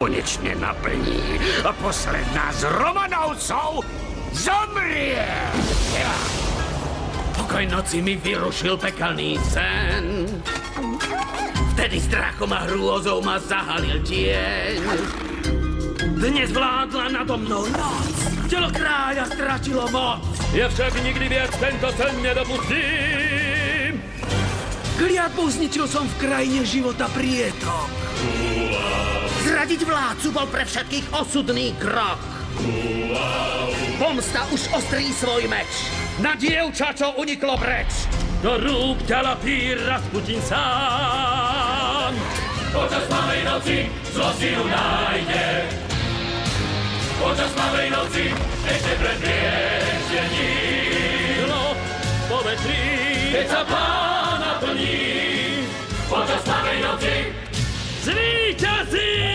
konečne naplní a posledná z Romanovcov zomrie. Pokoj noci mi vyrušil pekelný sen. Vtedy strachom a hrôzou ma zahalil tieň. Dnes vládla nado mnou noc. Telo kráľa stratilo moc. Ja však nikdy viac tento sen nedopustím. Kliatbou zničil som v krajine života prietok. Zradiť vládcu bol pre všetkých osudný krok. Pomsta už ostrí svoj meč na dievča, čo uniklo preč. Do rúk ťa lapí Rasputin sám. Počas tmavej noci zlo si ju nájde. Počas tmavej noci ešte pred brieždením. Zlo po vetri, keď sa plán naplní. Počas tmavej noci zvíťazím!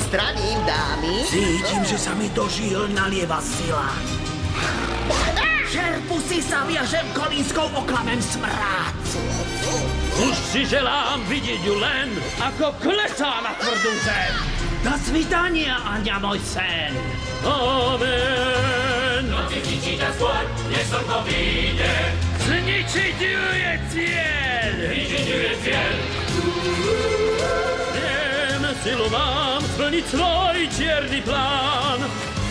Zdravím, dámy. Cítim, že sa mi do žíl nalieva sila. Šerpusy sa viažem kolínskou, oklamem smrad. Už si želám vidieť ju len, ako klesá na tvrdú zem. Do svitania, Aňa, môj sen. Amen. noci zničí ťa skôr, než slnko vyjde. Zničiť ju je cieľ. Zničiť ju je cieľ. Viem, silu mám splniť svoj čierny plán.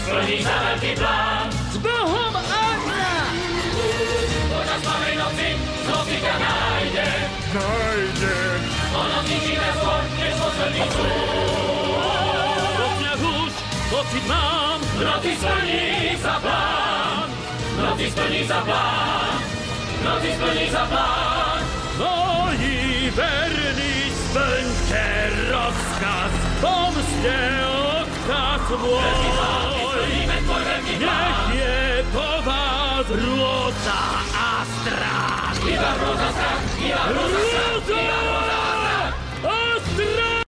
Splníš sa veľký plán. S Bohom Aňa! Počas tmavej noci zloky ťa nájde. Ono zničí ťa skôr, než posledný súd. Do sňah už pocit mám. V noci splní sa plán. V noci splní sa plán. V noci splní sa plán. Moji verní splňte rozkaz. Pomste odkaz môj. Nech je po vás hrôza a strach. Iba hrôza, strach.